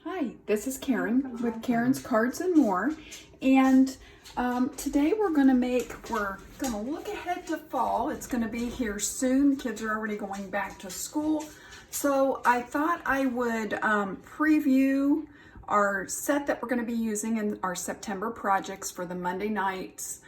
Hi, this is Karen with Karen's Cards and More, and today we're going to look ahead to fall. It's going to be here soon. Kids are already going back to school, so I thought I would preview our set that we're going to be using in our September projects for the Monday nights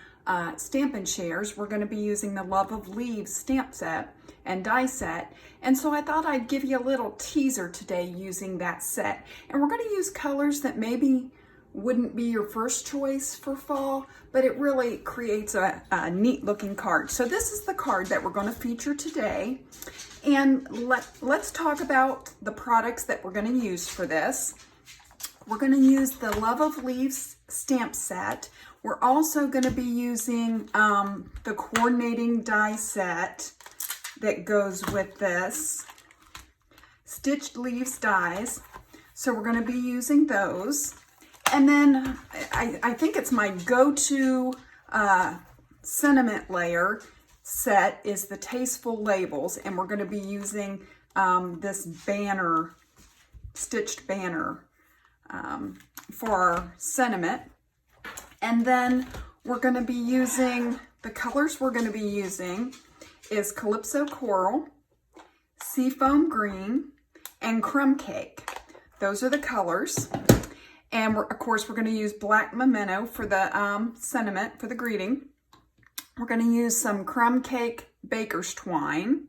Stampin' Shares. We're going to be using the Love of Leaves stamp set and die set, and so I thought I'd give you a little teaser today using that set. And we're going to use colors that maybe wouldn't be your first choice for fall, but it really creates a neat looking card. So this is the card that we're going to feature today, and let's talk about the products that we're going to use for this. We're going to use the Love of Leaves stamp set. We're also going to be using the coordinating die set that goes with this, Stitched Leaves dies. So we're going to be using those. And then I think it's my go-to sentiment layer set is the Tasteful Labels, and we're going to be using this banner, stitched banner for our sentiment. And then we're going to be using, the colors we're going to be using is Calypso Coral, Seafoam Green, and Crumb Cake. Those are the colors. And of course we're going to use Black Memento for the sentiment, for the greeting. We're going to use some Crumb Cake Baker's Twine.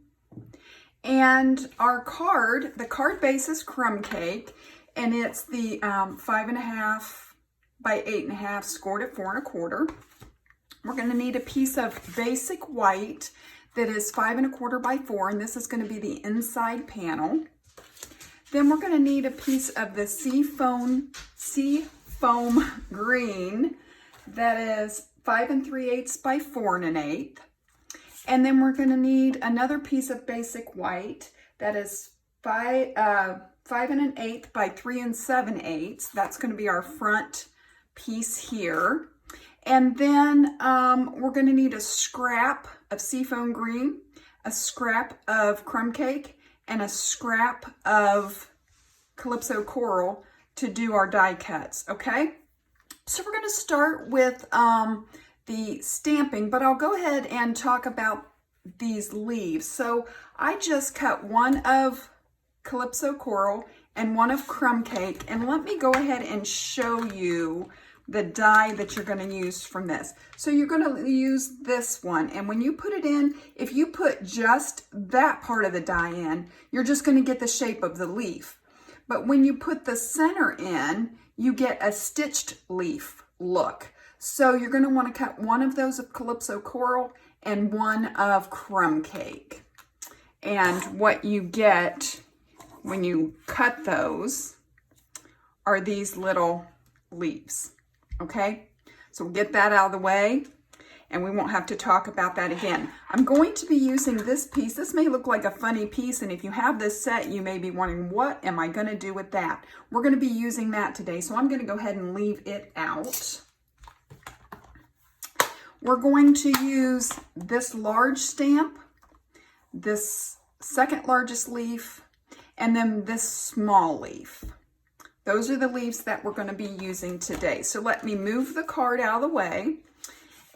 And our card, the card base is Crumb Cake, and it's the 5.5 by 8.5 scored at 4 1/4. We're going to need a piece of basic white that is 5 1/4 by 4, and this is going to be the inside panel. Then we're going to need a piece of the Seafoam Green that is 5 3/8 by 4 1/8. And then we're going to need another piece of basic white that is 5 1/8 by 3 7/8. That's going to be our front piece here. And then we're going to need a scrap of Seafoam Green, a scrap of Crumb Cake, and a scrap of Calypso Coral to do our die cuts, okay? So we're going to start with the stamping, but I'll go ahead and talk about these leaves. So I just cut one of Calypso Coral and one of Crumb Cake, and let me go ahead and show you the die that you're going to use from this. So you're going to use this one, and when you put it in, if you put just that part of the die in, you're just going to get the shape of the leaf. But when you put the center in, you get a stitched leaf look. So you're going to want to cut one of those of Calypso Coral and one of Crumb Cake. And what you get when you cut those are these little leaves. Okay, so we'll get that out of the way and we won't have to talk about that again. I'm going to be using this piece. This may look like a funny piece, and if you have this set, you may be wondering, what am I going to do with that? We're going to be using that today, so I'm going to go ahead and leave it out. We're going to use this large stamp, this second largest leaf, and then this small leaf. Those are the leaves that we're going to be using today. So let me move the card out of the way,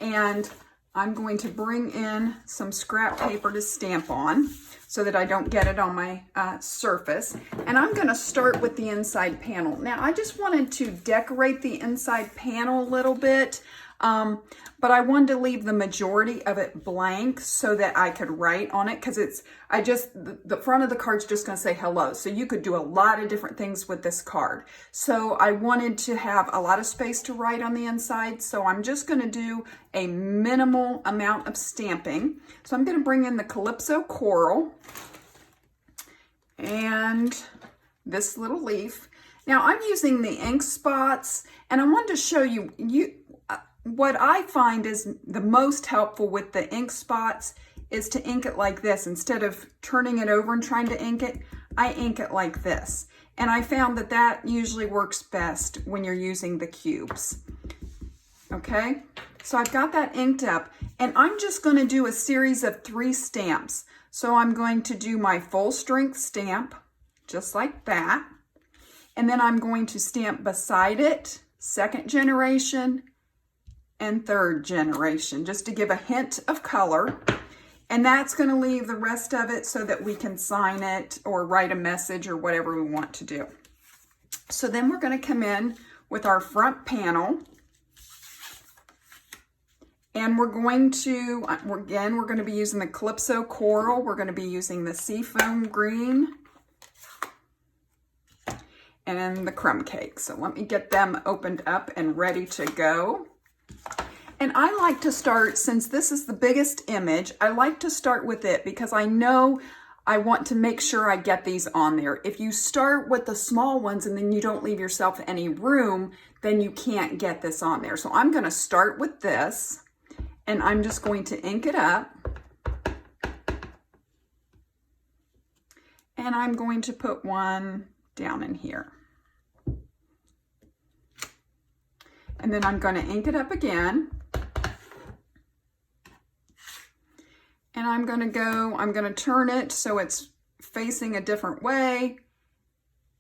and I'm going to bring in some scrap paper to stamp on so that I don't get it on my surface. And I'm going to start with the inside panel. Now, I just wanted to decorate the inside panel a little bit, but I wanted to leave the majority of it blank so that I could write on it, because the front of the card's just going to say hello. So you could do a lot of different things with this card. So I wanted to have a lot of space to write on the inside. So I'm just going to do a minimal amount of stamping. So I'm going to bring in the Calypso Coral and this little leaf. Now I'm using the ink spots, and I wanted to show you, what I find is the most helpful with the ink spots is to ink it like this. Instead of turning it over and trying to ink it, I ink it like this. And I found that that usually works best when you're using the cubes. Okay, so I've got that inked up, and I'm just going to do a series of 3 stamps. So I'm going to do my full strength stamp, just like that. And then I'm going to stamp beside it, 2nd generation and 3rd generation, just to give a hint of color. And that's going to leave the rest of it so that we can sign it or write a message or whatever we want to do. So then we're going to come in with our front panel. And we're going to, again, we're going to be using the Calypso Coral. We're going to be using the Seafoam Green and the Crumb Cake. So let me get them opened up and ready to go. And I like to start, since this is the biggest image, I like to start with it because I know I want to make sure I get these on there. If you start with the small ones and then you don't leave yourself any room, then you can't get this on there. So I'm going to start with this, and I'm just going to ink it up. And I'm going to put one down in here. And then I'm going to ink it up again. And I'm going to turn it so it's facing a different way.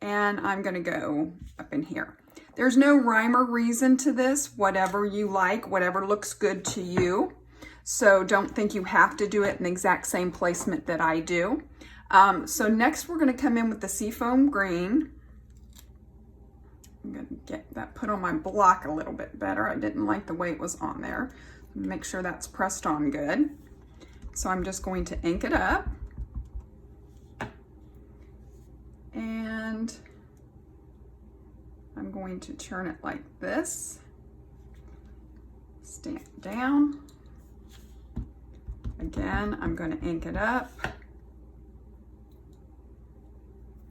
And I'm going to go up in here. There's no rhyme or reason to this, whatever you like, whatever looks good to you. So don't think you have to do it in the exact same placement that I do. So next we're going to come in with the Seafoam Green. I'm going to get that put on my block a little bit better. I didn't like the way it was on there. Make sure that's pressed on good. So I'm just going to ink it up. And I'm going to turn it like this. Stamp down. Again, I'm going to ink it up.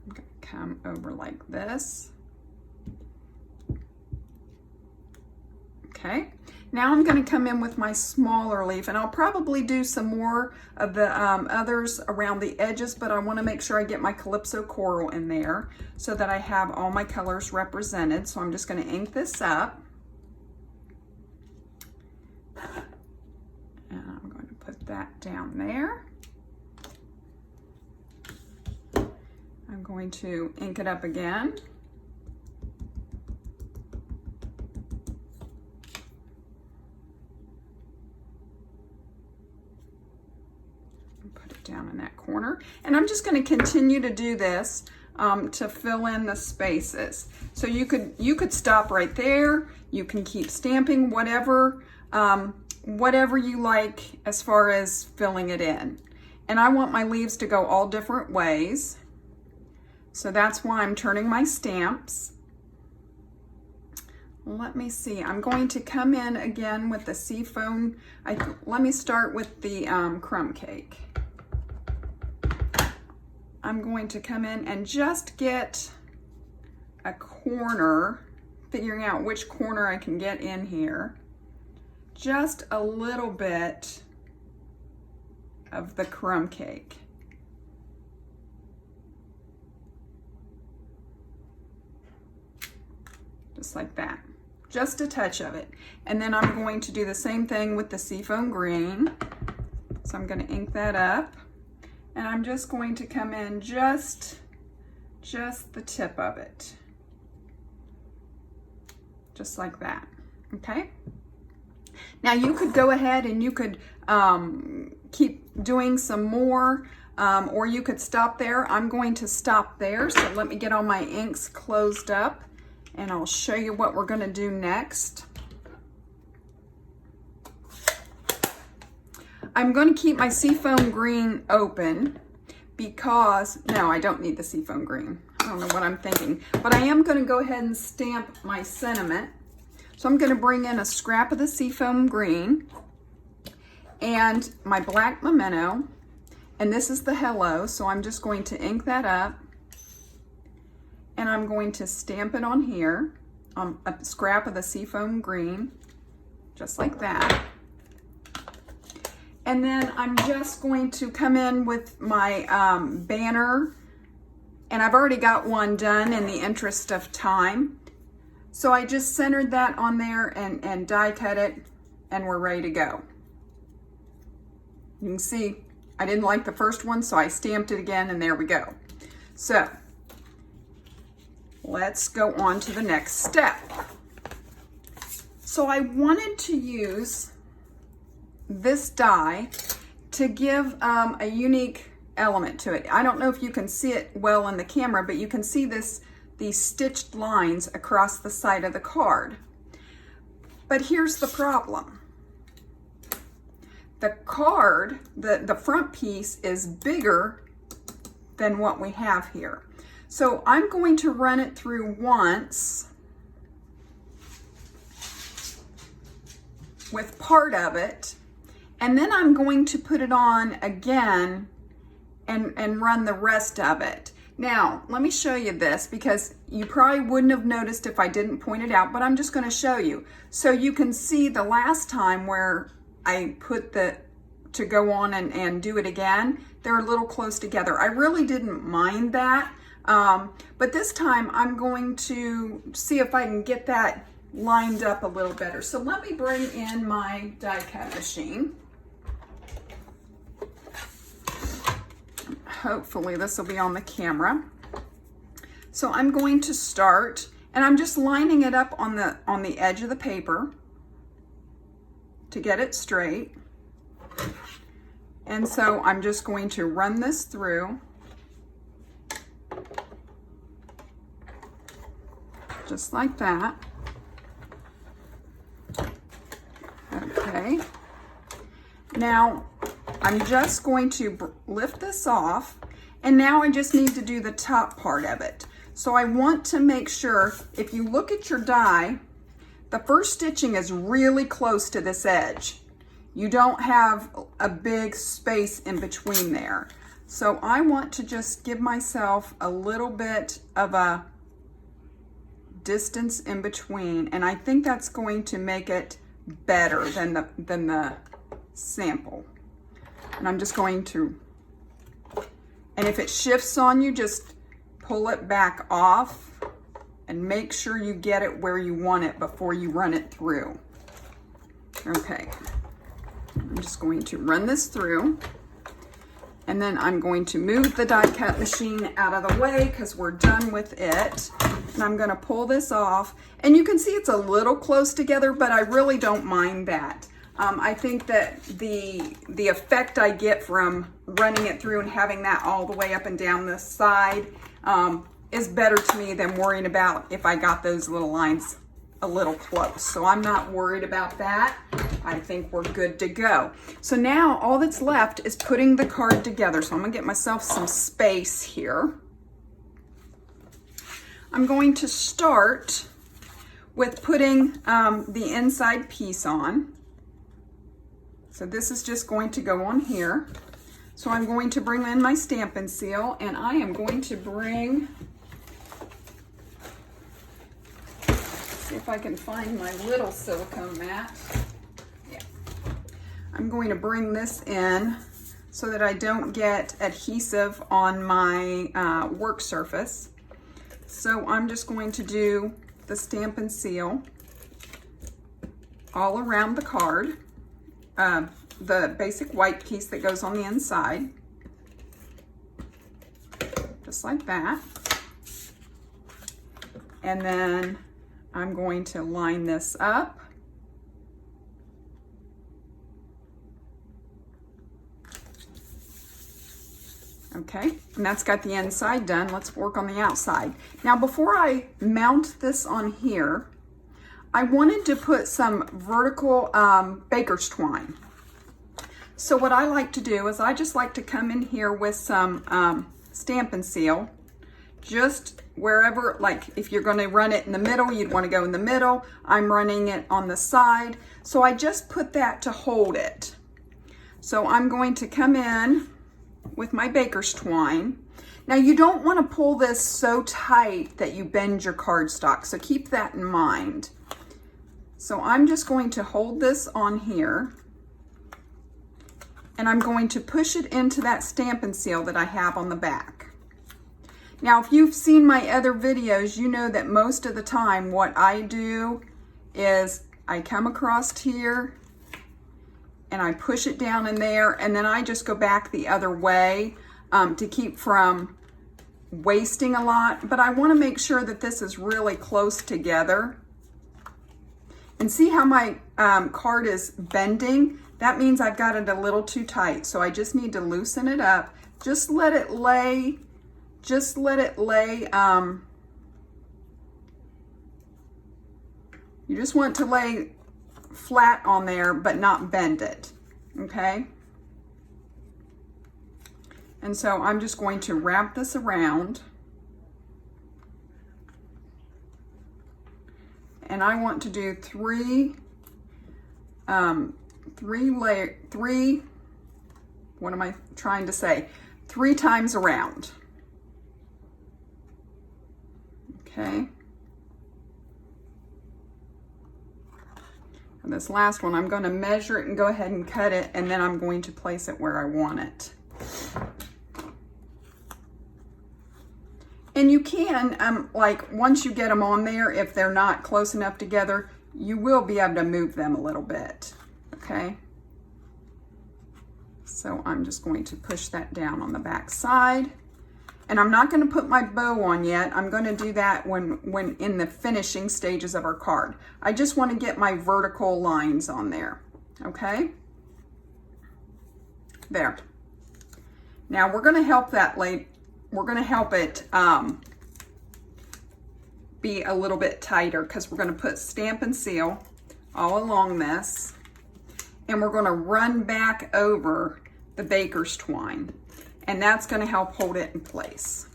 I'm going to come over like this. Okay, now I'm going to come in with my smaller leaf, and I'll probably do some more of the others around the edges, but I want to make sure I get my Calypso Coral in there so that I have all my colors represented. So I'm just going to ink this up. And I'm going to put that down there. I'm going to ink it up again. Down in that corner, and I'm just going to continue to do this to fill in the spaces. So you could stop right there. You can keep stamping whatever you like as far as filling it in. And I want my leaves to go all different ways, so that's why I'm turning my stamps. Let me see. I'm going to come in again with the Seafoam. Let me start with the Crumb Cake. I'm going to come in and just get a corner, figuring out which corner I can get in here. Just a little bit of the Crumb Cake. Just like that. Just a touch of it. And then I'm going to do the same thing with the Seafoam Green. So I'm going to ink that up. And I'm just going to come in just the tip of it. Just like that, okay? Now you could go ahead and you could keep doing some more, or you could stop there. I'm going to stop there, so let me get all my inks closed up and I'll show you what we're gonna do next. I'm going to keep my Seafoam Green open because, no, I don't need the Seafoam Green. I don't know what I'm thinking, but I am going to go ahead and stamp my sentiment. So I'm going to bring in a scrap of the Seafoam Green and my black memento, and this is the hello, so I'm just going to ink that up, and I'm going to stamp it on here, on a scrap of the Seafoam Green, just like that. And then I'm just going to come in with my banner, and I've already got one done in the interest of time. So I just centered that on there and die cut it, and we're ready to go. You can see I didn't like the first one, so I stamped it again, and there we go. So let's go on to the next step. So I wanted to use this die to give a unique element to it. I don't know if you can see it well in the camera, but you can see these stitched lines across the side of the card. But here's the problem. The card, the front piece is bigger than what we have here. So I'm going to run it through once with part of it, and then I'm going to put it on again and run the rest of it. Now, let me show you this because you probably wouldn't have noticed if I didn't point it out, but I'm just going to show you. So you can see the last time where I put to go on and do it again, they're a little close together. I really didn't mind that, but this time I'm going to see if I can get that lined up a little better. So let me bring in my die cut machine. Hopefully this will be on the camera. So I'm going to start, and I'm just lining it up on the edge of the paper to get it straight. And so I'm just going to run this through, just like that. Okay. Now I'm just going to lift this off, and now I just need to do the top part of it. So I want to make sure, if you look at your die, the first stitching is really close to this edge. You don't have a big space in between there. So I want to just give myself a little bit of a distance in between, and I think that's going to make it better than the sample. And I'm just going to, and if it shifts on you, just pull it back off and make sure you get it where you want it before you run it through. Okay, I'm just going to run this through, and then I'm going to move the die cut machine out of the way because we're done with it. And I'm going to pull this off, and you can see it's a little close together, but I really don't mind that. I think that the effect I get from running it through and having that all the way up and down the side is better to me than worrying about if I got those little lines a little close. So I'm not worried about that. I think we're good to go. So now all that's left is putting the card together. So I'm gonna get myself some space here. I'm going to start with putting the inside piece on. So this is just going to go on here. So I'm going to bring in my Stampin' Seal, and I am going to bring, see if I can find my little silicone mat. Yeah. I'm going to bring this in so that I don't get adhesive on my work surface. So I'm just going to do the Stampin' Seal all around the card. The basic white piece that goes on the inside, just like that. And then I'm going to line this up. Okay, and that's got the inside done. Let's work on the outside. Now, before I mount this on here, I wanted to put some vertical baker's twine. So what I like to do is I just like to come in here with some Stampin' Seal, just wherever, like if you're going to run it in the middle, you'd want to go in the middle. I'm running it on the side. So I just put that to hold it. So I'm going to come in with my baker's twine. Now you don't want to pull this so tight that you bend your cardstock, so keep that in mind. So I'm just going to hold this on here, and I'm going to push it into that Stampin' Seal that I have on the back. Now, if you've seen my other videos, you know that most of the time what I do is I come across here and I push it down in there, and then I just go back the other way to keep from wasting a lot, but I want to make sure that this is really close together. And see how my card is bending? That means I've got it a little too tight, so I just need to loosen it up. Just let it lay, just let it lay. You just want to lay flat on there, but not bend it, okay? And so I'm just going to wrap this around. And I want to do three, what am I trying to say? 3 times around. Okay. And this last one, I'm going to measure it and go ahead and cut it, and then I'm going to place it where I want it. And you can, like, once you get them on there, if they're not close enough together, you will be able to move them a little bit, okay? So I'm just going to push that down on the back side. And I'm not going to put my bow on yet. I'm going to do that when in the finishing stages of our card. I just want to get my vertical lines on there, okay? There. Now we're going to help that we're going to help it be a little bit tighter, because we're going to put stamp and seal all along this, and we're going to run back over the baker's twine, and that's going to help hold it in place.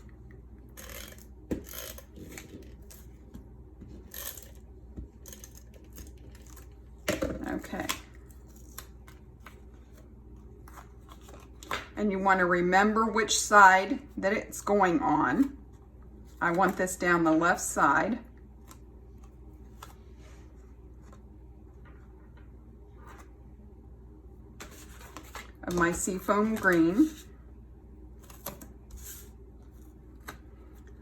Okay. And you want to remember which side that it's going on. I want this down the left side. Of my seafoam green.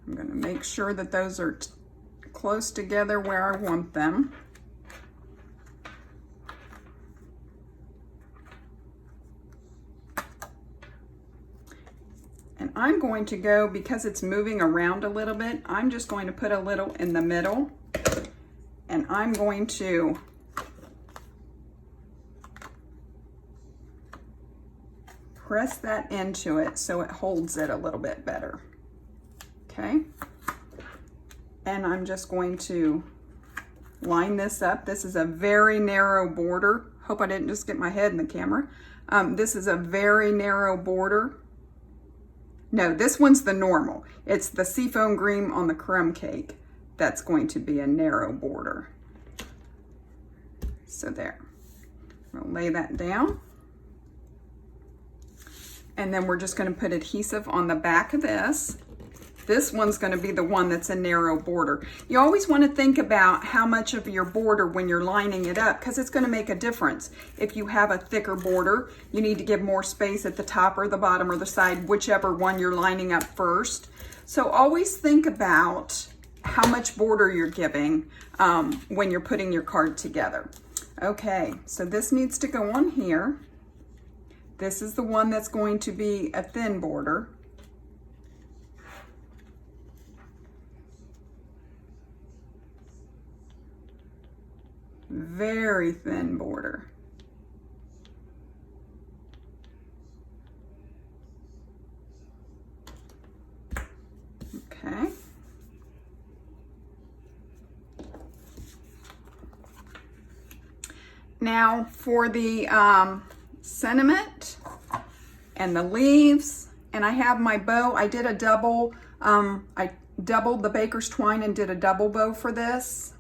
I'm going to make sure that those are close together where I want them. And I'm going to go, because it's moving around a little bit, I'm just going to put a little in the middle, and I'm going to press that into it so it holds it a little bit better. Okay? And I'm just going to line this up. This is a very narrow border. Hope I didn't just get my head in the camera. This is a very narrow border. No, this one's the normal. It's the seafoam green on the crumb cake. That's going to be a narrow border. So there. I'll lay that down. And then we're just going to put adhesive on the back of this. This one's going to be the one that's a narrow border. You always want to think about how much of your border when you're lining it up, because it's going to make a difference. If you have a thicker border, you need to give more space at the top or the bottom or the side, whichever one you're lining up first. So always think about how much border you're giving when you're putting your card together. Okay, so this needs to go on here. This is the one that's going to be a thin border. Very thin border. Okay. Now for the sentiment and the leaves, and I have my bow. I did a double, I doubled the baker's twine and did a double bow for this.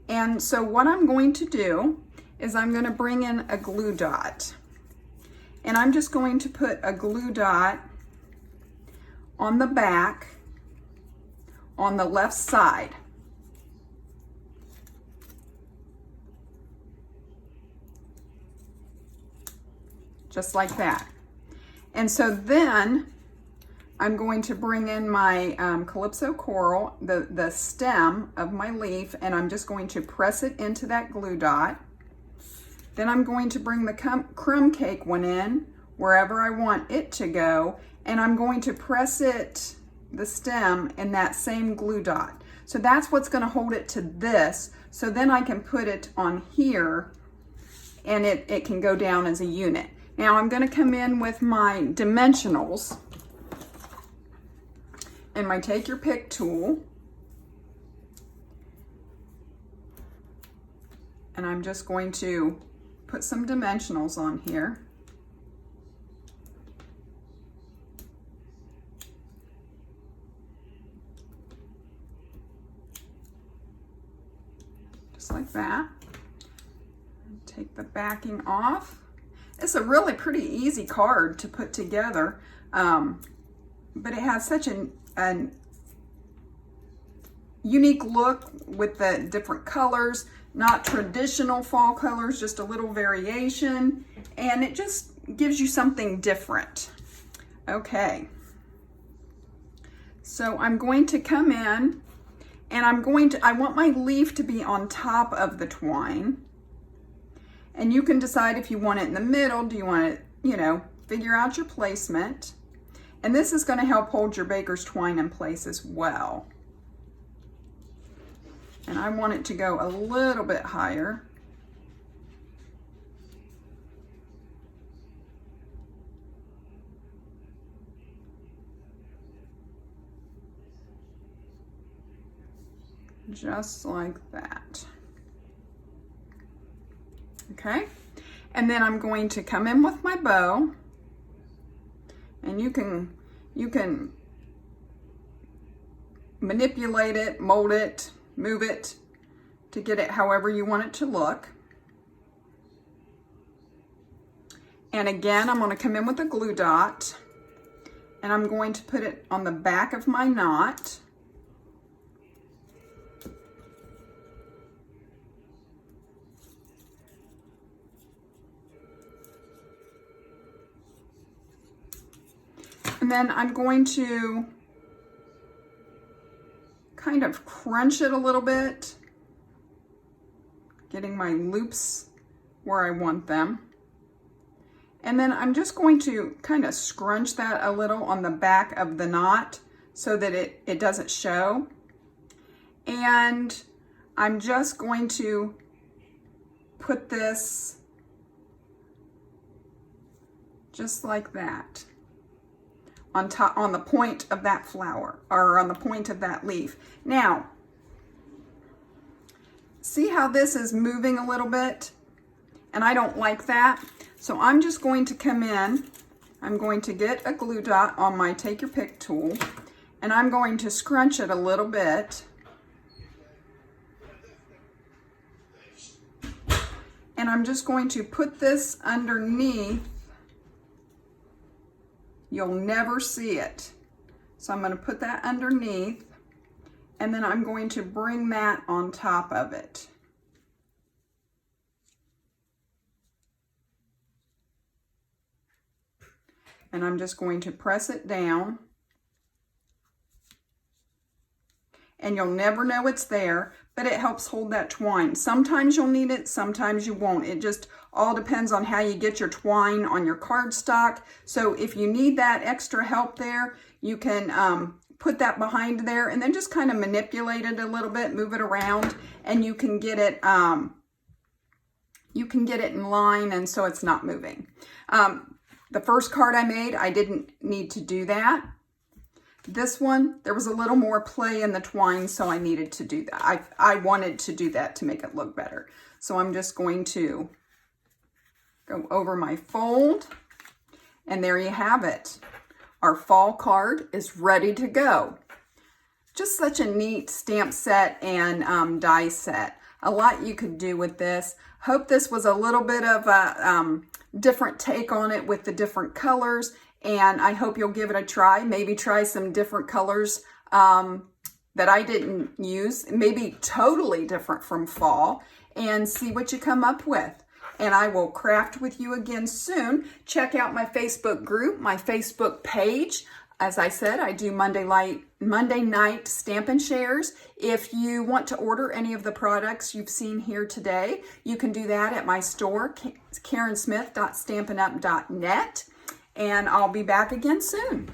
And so what I'm going to do is I'm going to bring in a glue dot, and I'm just going to put a glue dot on the back on the left side. Just like that. And so then I'm going to bring in my Calypso Coral, the stem of my leaf, and I'm just going to press it into that glue dot. Then I'm going to bring the crumb cake one in wherever I want it to go, and I'm going to press it the stem in that same glue dot. So that's what's going to hold it to this. So then I can put it on here and it can go down as a unit. Now I'm going to come in with my dimensionals and my Take Your Pick tool. And I'm just going to put some dimensionals on here. Just like that. Take the backing off. It's a really pretty easy card to put together, but it has such an unique look with the different colors, not traditional fall colors, just a little variation, and it just gives you something different. Okay, so I'm going to come in and I want my leaf to be on top of the twine. And you can decide if you want it in the middle, do you want it, you know, figure out your placement. And this is going to help hold your baker's twine in place as well. And I want it to go a little bit higher. Just like that. Okay, and then I'm going to come in with my bow, and you can manipulate it, mold it, move it to get it however you want it to look. And again, I'm going to come in with a glue dot, and I'm going to put it on the back of my knot. And then I'm going to kind of crunch it a little bit, getting my loops where I want them. And then I'm just going to kind of scrunch that a little on the back of the knot so that it doesn't show. And I'm just going to put this just like that on top, on the point of that flower, or on the point of that leaf. Now, see how this is moving a little bit? And I don't like that. So I'm just going to come in, I'm going to get a glue dot on my Take Your Pick tool, and I'm going to scrunch it a little bit. And I'm just going to put this underneath. You'll never see it. So I'm going to put that underneath, and then I'm going to bring that on top of it. And I'm just going to press it down. And you'll never know it's there, but it helps hold that twine. Sometimes you'll need it, sometimes you won't. It just all depends on how you get your twine on your cardstock. So if you need that extra help there, you can put that behind there and then just kind of manipulate it a little bit, move it around, and you can get it in line, and so it's not moving. The first card I made, I didn't need to do that. This one, there was a little more play in the twine, so I needed to do that. I wanted to do that to make it look better. So I'm just going to go over my fold, and there you have it. Our fall card is ready to go. Just such a neat stamp set and die set. A lot you could do with this. Hope this was a little bit of a different take on it with the different colors. And I hope you'll give it a try. Maybe try some different colors that I didn't use, maybe totally different from fall, and see what you come up with. And I will craft with you again soon. Check out my Facebook group, my Facebook page. As I said, I do Monday night Stampin' Shares. If you want to order any of the products you've seen here today, you can do that at my store, karensmith.stampinup.net. And I'll be back again soon.